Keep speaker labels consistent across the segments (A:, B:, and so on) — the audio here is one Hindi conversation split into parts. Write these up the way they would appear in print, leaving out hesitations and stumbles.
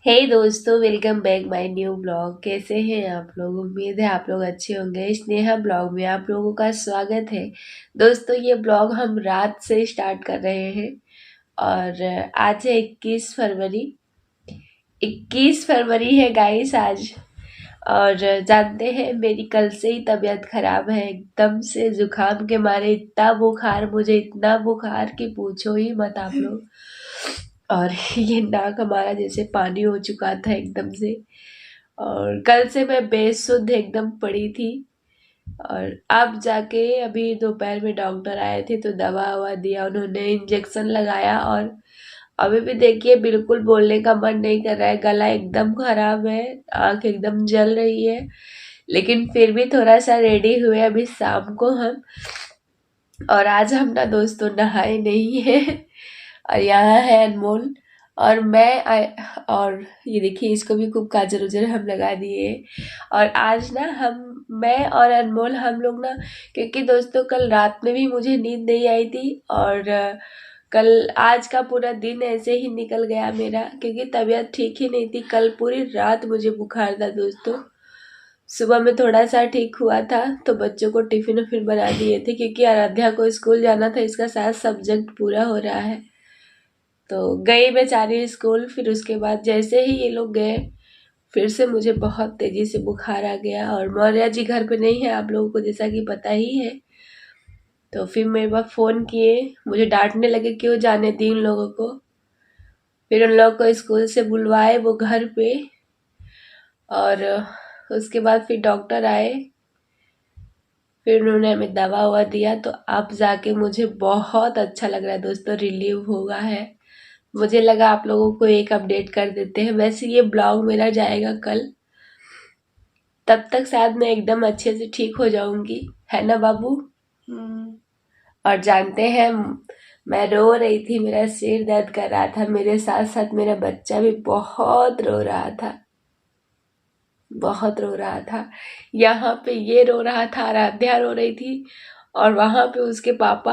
A: हे दोस्तों, welcome back my new blog. कैसे हैं आप लोग? उम्मीद है आप लोग अच्छे होंगे। स्नेहा ब्लॉग में आप लोगों का स्वागत है। दोस्तों, ये ब्लॉग हम रात से स्टार्ट कर रहे हैं और आज है 21 फरवरी। 21 फरवरी है गाइस आज। और जानते हैं, मेरी कल से ही तबीयत खराब है। एकदम से जुकाम के मारे इतना बुखार, मुझे इतना बुखार कि पूछो ही मत आप लोग। और ये नाक हमारा जैसे पानी हो चुका था एकदम से। और कल से मैं बेसुध एकदम पड़ी थी। और अब जाके अभी दोपहर में डॉक्टर आए थे तो दवा ववा दिया उन्होंने, इंजेक्शन लगाया। और अभी भी देखिए, बिल्कुल बोलने का मन नहीं कर रहा है, गला एकदम खराब है, आंख एकदम जल रही है। लेकिन फिर भी थोड़ा सा रेडी हुए अभी शाम को हम। और आज हम ना दोस्तों नहाए नहीं है। और यहाँ है अनमोल और और ये देखिए, इसको भी खूब काजल उजल हम लगा दिए। और आज ना मैं और अनमोल हम लोग ना, क्योंकि दोस्तों कल रात में भी मुझे नींद नहीं आई थी। और कल आज का पूरा दिन ऐसे ही निकल गया मेरा, क्योंकि तबीयत ठीक ही नहीं थी। कल पूरी रात मुझे बुखार था दोस्तों। सुबह में थोड़ा सा ठीक हुआ था तो बच्चों को टिफिन उफिन बना दिए थे, क्योंकि आराध्या को स्कूल जाना था, इसका 7 सब्जेक्ट पूरा हो रहा है। तो गई बेचारी स्कूल। फिर उसके बाद जैसे ही ये लोग गए, फिर से मुझे बहुत तेजी से बुखार आ गया। और मौर्या जी घर पे नहीं है, आप लोगों को जैसा कि पता ही है। तो फिर मेरे पास फ़ोन किए, मुझे डांटने लगे क्यों जाने दी उन लोगों को। फिर उन लोगों को स्कूल से बुलवाए वो घर पे। और उसके बाद फिर डॉक्टर आए, फिर उन्होंने हमें दवा ववा दिया। तो अब जाके मुझे बहुत अच्छा लग रहा है दोस्तों, रिलीव हुआ है। मुझे लगा आप लोगों को एक अपडेट कर देते हैं। वैसे ये ब्लॉग मेरा जाएगा कल, तब तक शायद मैं एकदम अच्छे से ठीक हो जाऊंगी, है ना बाबू? और जानते हैं, मैं रो रही थी, मेरा सिर दर्द कर रहा था, मेरे साथ साथ मेरा बच्चा भी बहुत रो रहा था, बहुत रो रहा था। यहाँ पे ये रो रहा था, आराध्या रो रही थी, और वहां पे उसके पापा।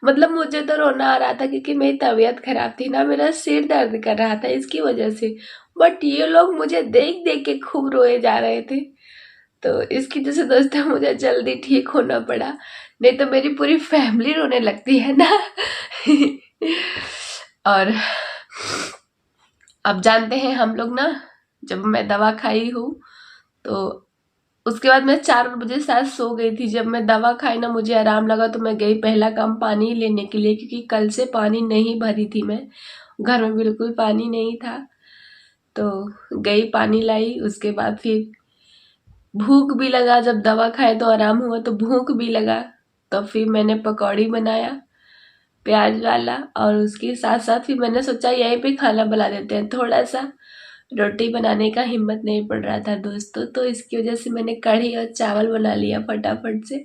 A: मतलब मुझे तो रोना आ रहा था, क्योंकि मेरी तबीयत खराब थी ना, मेरा सिर दर्द कर रहा था इसकी वजह से। बट ये लोग मुझे देख देख के खूब रोए जा रहे थे। तो इसकी वजह से दोस्तों मुझे जल्दी ठीक होना पड़ा, नहीं तो मेरी पूरी फैमिली रोने लगती है ना। और अब जानते हैं हम लोग ना, जब मैं दवा खाई हूँ तो उसके बाद मैं 4 बजे शायद सो गई थी। जब मैं दवा खाई ना, मुझे आराम लगा तो मैं गई पहला काम पानी लेने के लिए, क्योंकि कल से पानी नहीं भरी थी मैं, घर में बिल्कुल पानी नहीं था। तो गई पानी लाई। उसके बाद फिर भूख भी लगा, जब दवा खाए तो आराम हुआ तो भूख भी लगा। तो फिर मैंने पकौड़ी बनाया प्याज वाला, और उसके साथ साथ फिर मैंने सोचा यहीं पे खाना बना देते हैं थोड़ा सा। रोटी बनाने का हिम्मत नहीं पड़ रहा था दोस्तों, तो इसकी वजह से मैंने कढ़ी और चावल बना लिया फटाफट से।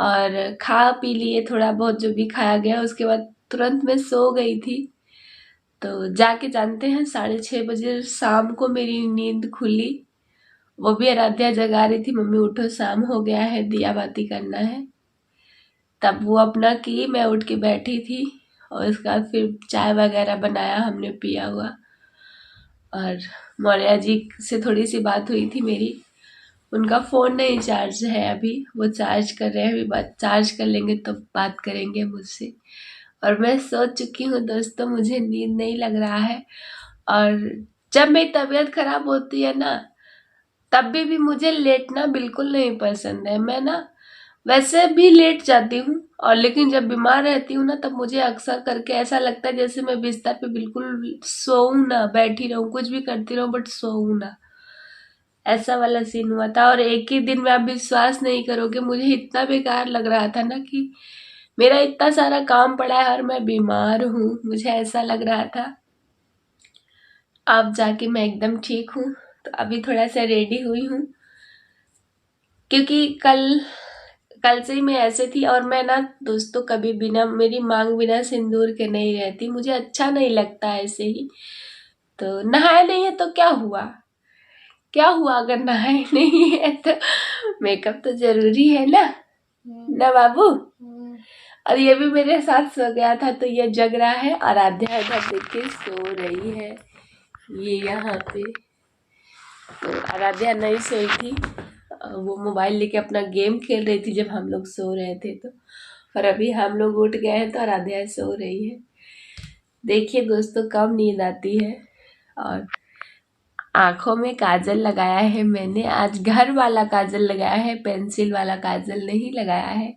A: और खा पी लिए थोड़ा बहुत जो भी खाया गया। उसके बाद तुरंत मैं सो गई थी। तो जाके जानते हैं, 6:30 बजे शाम को मेरी नींद खुली। वो भी आराध्या जगा रही थी, मम्मी उठो शाम हो गया है, दिया बाती करना है। तब वो अपना की, मैं उठ के बैठी थी। और उसके बाद फिर चाय वगैरह बनाया, हमने पिया हुआ। और मौर्या जी से थोड़ी सी बात हुई थी मेरी। उनका फ़ोन नहीं चार्ज है अभी, वो चार्ज कर रहे हैं, अभी बात चार्ज कर लेंगे तो बात करेंगे मुझसे। और मैं सोच चुकी हूँ दोस्तों, मुझे नींद नहीं लग रहा है। और जब मेरी तबीयत खराब होती है ना, तब भी मुझे लेटना बिल्कुल नहीं पसंद है। मैं ना वैसे भी लेट जाती हूँ, और लेकिन जब बीमार रहती हूँ ना, तब मुझे अक्सर करके ऐसा लगता है जैसे मैं बिस्तर पे बिल्कुल सोऊं ना, बैठी रहूं, कुछ भी करती रहूं बट सोऊं ना। ऐसा वाला सीन हुआ था। और एक ही दिन में आप विश्वास नहीं करोगे, मुझे इतना बेकार लग रहा था ना कि मेरा इतना सारा काम पड़ा है और मैं बीमार हूँ, मुझे ऐसा लग रहा था। अब जाके मैं एकदम ठीक हूँ। तो अभी थोड़ा सा रेडी हुई हूँ, क्योंकि कल कल से ही मैं ऐसे थी। और मैं ना दोस्तों कभी बिना, मेरी मांग बिना सिंदूर के नहीं रहती, मुझे अच्छा नहीं लगता ऐसे ही। तो नहाए नहीं है तो क्या हुआ, क्या हुआ अगर नहाए नहीं है तो मेकअप तो जरूरी है ना, ना बाबू? और ये भी मेरे साथ सो गया था, तो ये जग रहा है। आराध्या इधर देख के सो रही है। ये यहाँ पे तो आराध्या नहीं सोई थी, वो मोबाइल लेके अपना गेम खेल रही थी जब हम लोग सो रहे थे। तो और अभी हम लोग उठ गए हैं तो आराध्या सो रही है। देखिए दोस्तों, कम नींद आती है। और आंखों में काजल लगाया है मैंने, आज घर वाला काजल लगाया है, पेंसिल वाला काजल नहीं लगाया है।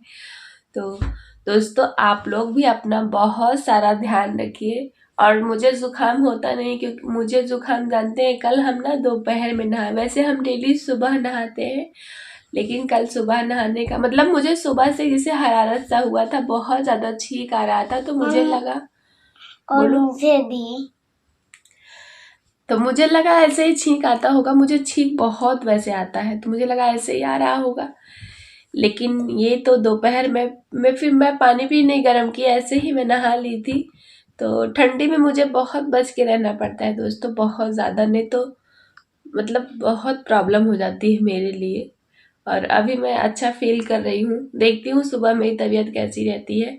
A: तो दोस्तों, आप लोग भी अपना बहुत सारा ध्यान रखिए। और मुझे जुकाम होता नहीं, क्योंकि मुझे जुकाम, जानते हैं, कल हम ना दोपहर में नहाए। वैसे हम डेली सुबह नहाते हैं, लेकिन कल सुबह नहाने का मतलब, मुझे सुबह से जैसे हरारत सा हुआ था, बहुत ज़्यादा छींक आ रहा था। तो मुझे लगा, और मुझे भी, तो मुझे लगा ऐसे ही छींक आता होगा। मुझे छींक बहुत वैसे आता है, तो मुझे लगा ऐसे ही आ रहा होगा। लेकिन ये तो दोपहर में फिर मैं पानी भी नहीं गर्म किया, ऐसे ही मैं नहा ली थी। तो ठंडी में मुझे बहुत बच के रहना पड़ता है दोस्तों, बहुत ज़्यादा, नहीं तो मतलब बहुत प्रॉब्लम हो जाती है मेरे लिए। और अभी मैं अच्छा फील कर रही हूँ, देखती हूँ सुबह मेरी तबीयत कैसी रहती है।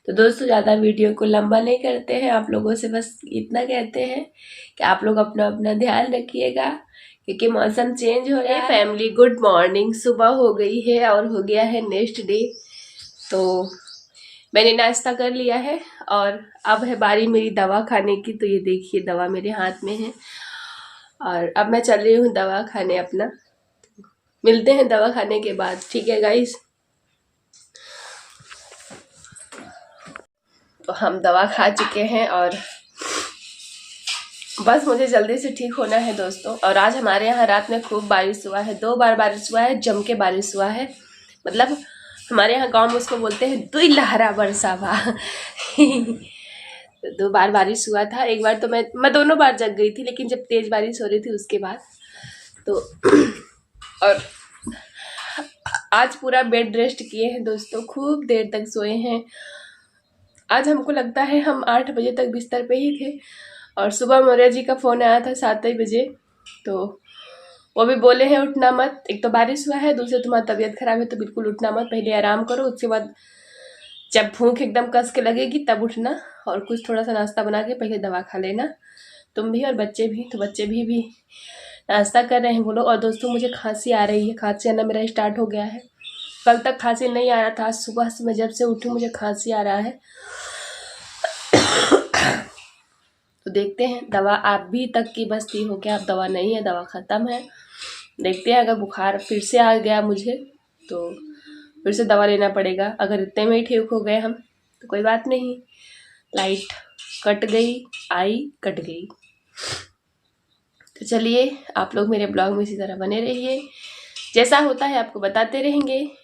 A: तो दोस्तों, ज़्यादा वीडियो को लंबा नहीं करते हैं, आप लोगों से बस इतना कहते हैं कि आप लोग अपना अपना ध्यान रखिएगा, क्योंकि मौसम चेंज हो रहा है। फैमिली, गुड मॉर्निंग, सुबह हो गई है और हो गया है नेक्स्ट डे। तो मैंने नाश्ता कर लिया है और अब है बारी मेरी दवा खाने की। तो ये देखिए, दवा मेरे हाथ में है और अब मैं चल रही हूँ दवा खाने अपना। मिलते हैं दवा खाने के बाद, ठीक है गाइस। तो हम दवा खा चुके हैं और बस मुझे जल्दी से ठीक होना है दोस्तों। और आज हमारे यहाँ रात में खूब बारिश हुआ है, 2 बार बारिश हुआ है, जम के बारिश हुआ है। मतलब हमारे यहाँ गांव में उसको बोलते हैं दुई लहरा बरसावा। तो 2 बार बारिश हुआ था। एक बार तो मैं दोनों बार जग गई थी, लेकिन जब तेज बारिश हो रही थी उसके बाद तो और आज पूरा बेड रेस्ट किए हैं दोस्तों, खूब देर तक सोए हैं। आज हमको लगता है हम 8 बजे तक बिस्तर पे ही थे। और सुबह मौर्य जी का फ़ोन आया था 7 बजे, तो वो भी बोले हैं उठना मत, एक तो बारिश हुआ है, दूसरे तुम्हारी तबीयत खराब है, तो बिल्कुल उठना मत, पहले आराम करो, उसके बाद जब भूख एकदम कस के लगेगी तब उठना, और कुछ थोड़ा सा नाश्ता बना के पहले दवा खा लेना, तुम भी और बच्चे भी। तो बच्चे भी नाश्ता कर रहे हैं वो लोग। और दोस्तों, मुझे खांसी आ रही है, खांसी आना मेरा स्टार्ट हो गया है। कल तक खांसी नहीं आ रहा था, आज सुबह से मैं जब से उठी मुझे खांसी आ रहा है। तो देखते हैं, दवा अभी तक की बस थी हो क्या, अब दवा नहीं है, दवा ख़त्म है। देखते हैं, अगर बुखार फिर से आ गया मुझे तो फिर से दवा लेना पड़ेगा। अगर इतने में ही ठीक हो गए हम तो कोई बात नहीं। लाइट कट गई, आई कट गई। तो चलिए, आप लोग मेरे ब्लॉग में इसी तरह बने रहिए, जैसा होता है आपको बताते रहेंगे।